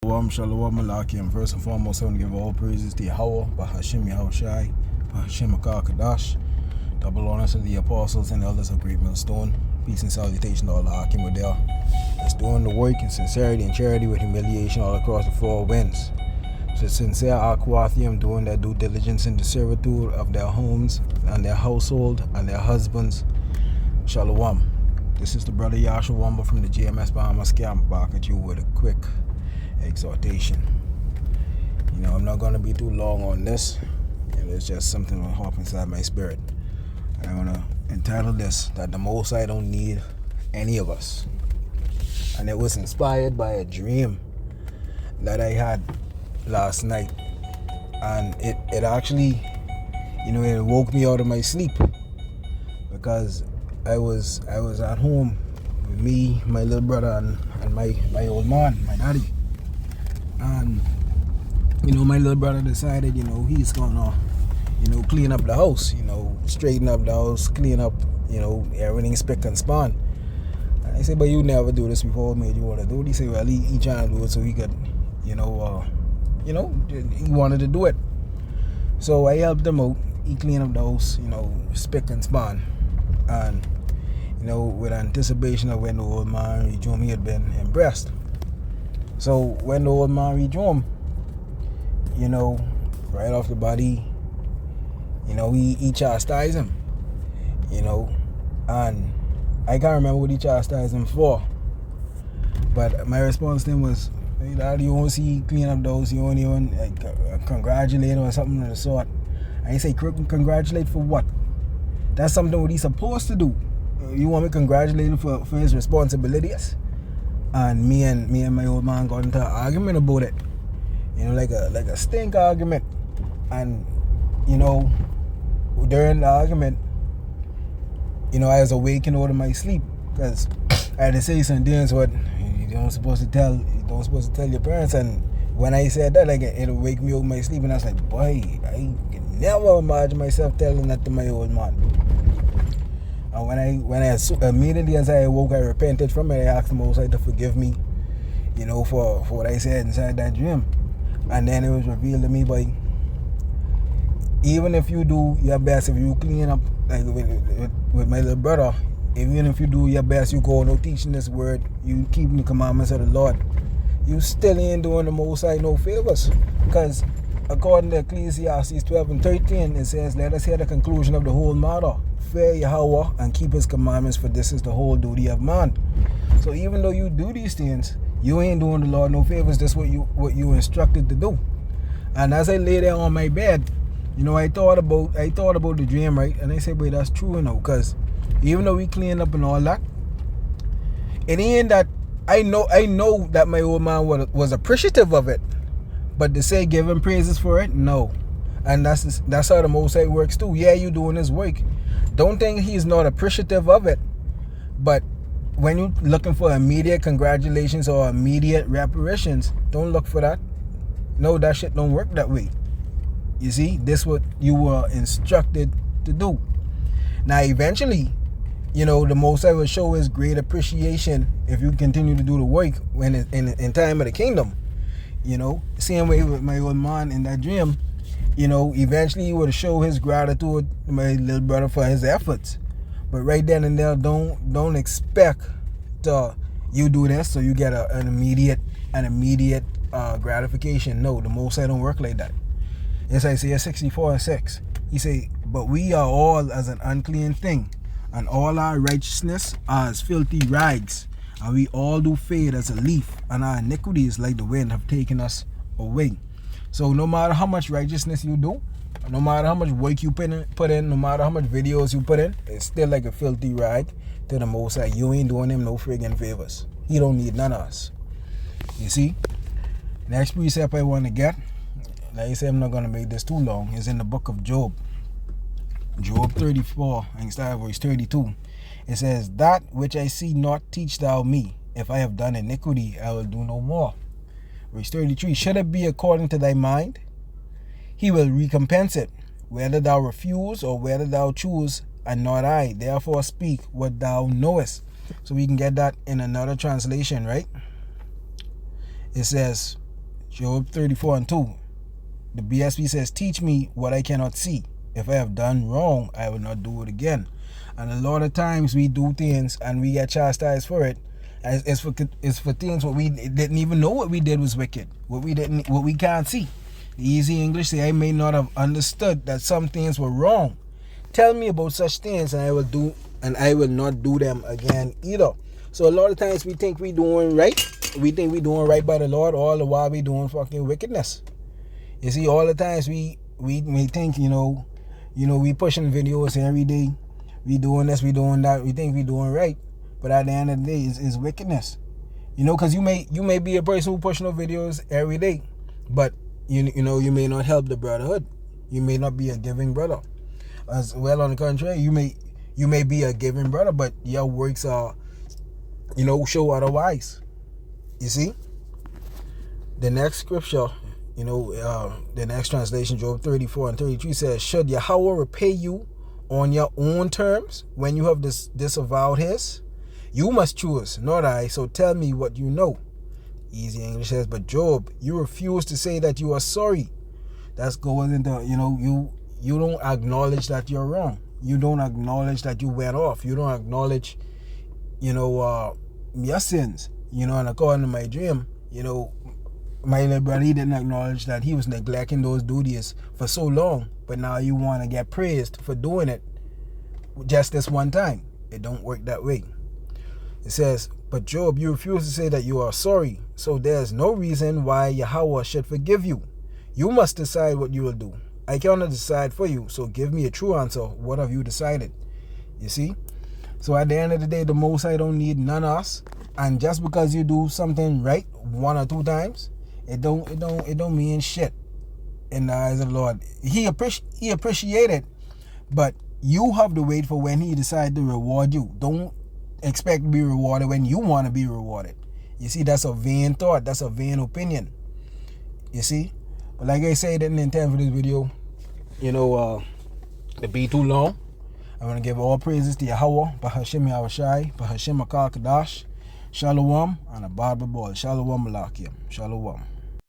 Shalom Malakim. First and foremost, I want to give all praises to Yahweh, Bahashim Yahushai, Bahashim Akar Kadash, double honors to the apostles and elders of Great Millstone. Peace and salutation to all the Akim with there. That's doing the work in sincerity and charity with humiliation all across the four winds. So sincere Aquathium doing their due diligence in the servitude of their homes and their household and their husbands. Shalom. This is the brother Yashua Wamba from the GMS Bahamas camp back at you with a quick exhortation. I'm not going to be too long on this. It's just something that hop inside my spirit. I want to entitle this that the Most High don't need any of us. And it was inspired by a dream that I had last night. And it actually, it woke me out of my sleep, because I was at home with me, my little brother, and my old man, my daddy. And my little brother decided he's gonna clean up the house, straighten up the house, clean up everything spick and span. And I said, but you never do this before. What made you want to do it? He said, well, he trying to do it so he could he wanted to do it. So I helped him out. He cleaned up the house, spick and span. And with anticipation of when the old man reached home, he had been impressed. So when the old man reached home, right off the bat, he chastised him, and I can't remember what he chastised him for. But my response to him was, hey, Dad, you won't see clean up those, you won't even congratulate him or something of the sort. And he said, congratulate for what? That's something what he's supposed to do. You want me to congratulate him for his responsibilities? And me and my old man got into an argument about it, like a stink argument. And during the argument, I was awakened out of my sleep, because I had to say some things what you don't supposed to tell your parents. And when I said that, it wake me out of my sleep, and I was like, boy, I can never imagine myself telling that to my old man. And when I immediately as I awoke, I repented from it. I asked the Most High to forgive me, for what I said inside that dream. And then it was revealed to me, by even if you do your best, if you clean up with my little brother, even if you do your best, you go no teaching this word, you keeping the commandments of the Lord, you still ain't doing the Most High no favors. Because according to Ecclesiastes 12:13, it says, let us hear the conclusion of the whole matter. Fear Yahweh and keep his commandments, for this is the whole duty of man. So even though you do these things, you ain't doing the Lord no favors. That's what you instructed to do. And as I lay there on my bed, I thought about the dream, right? And I said, boy, that's true, because even though we clean up and all that, it ain't that I know that my old man was appreciative of it, but to say give him praises for it, no. And that's how the Most High works too. Yeah, you doing his work. Don't think he's not appreciative of it. But when you're looking for immediate congratulations or immediate reparations, don't look for that. No, that shit don't work that way. You see, this is what you were instructed to do. Now, eventually, the Most High will show his great appreciation if you continue to do the work when in time of the kingdom. Same way with my old man in that dream. Eventually he would show his gratitude to my little brother for his efforts. But right then and there, don't expect you do this so you get an immediate gratification. No, the Most High don't work like that. It's Isaiah 64:6. He say, but we are all as an unclean thing, and all our righteousness are as filthy rags, and we all do fade as a leaf, and our iniquities like the wind have taken us away. So no matter how much righteousness you do, no matter how much work you put in, no matter how much videos you put in, it's still like a filthy rag to the Most High. You ain't doing him no friggin' favors. He don't need none of us. You see? Next precept I want to get, like I said, I'm not going to make this too long, is in the book of Job. Job 34, and start verse 32. It says, that which I see not teach thou me. If I have done iniquity, I will do no more. Verse 33, should it be according to thy mind? He will recompense it, whether thou refuse or whether thou choose, and not I. Therefore speak what thou knowest. So we can get that in another translation, right? It says, Job 34:2. The BSB says, teach me what I cannot see. If I have done wrong, I will not do it again. And a lot of times we do things and we get chastised for it. It's for things what we didn't even know what we did was wicked. What we can't see. The easy English say, I may not have understood that some things were wrong. Tell me about such things and I will not do them again either. So a lot of times we think we doing right. We think we doing right by the Lord, all the while we doing fucking wickedness. You see, all the times we think, we pushing videos every day. We doing this, we doing that. We think we doing right. But at the end of the day, it's wickedness. Because you may be a person who pushing up videos every day, but you may not help the brotherhood. You may not be a giving brother. As well, on the contrary, you may be a giving brother, but your works are, show otherwise. You see? The next scripture, the next translation, Job 34:33 says, should Yahweh repay you on your own terms when you have disavowed his? You must choose, not I, so tell me what you know. Easy English says, but Job, you refuse to say that you are sorry. That's going into, you don't acknowledge that you're wrong. You don't acknowledge that you went off. You don't acknowledge, your sins. And according to my dream, my little brother, he didn't acknowledge that he was neglecting those duties for so long. But now you want to get praised for doing it just this one time. It don't work that way. It says, but Job, you refuse to say that you are sorry. So there's no reason why Yahweh should forgive you. You must decide what you will do. I cannot decide for you, so give me a true answer. What have you decided? You see? So at the end of the day, the Most High don't need none of us. And just because you do something right 1 or 2 times, it don't mean shit in the eyes of the Lord. He appreciate it, but you have to wait for when he decide to reward you. Don't expect to be rewarded when you want to be rewarded. You see, that's a vain thought. That's a vain opinion. You see? But like I said, didn't intend for this video, to be too long. I want to give all praises to Yahweh, Bahashim Yahushai, Bahashim Akal Kadash, Shalom, and a Bible ball. Shalom Malakim. Shalom.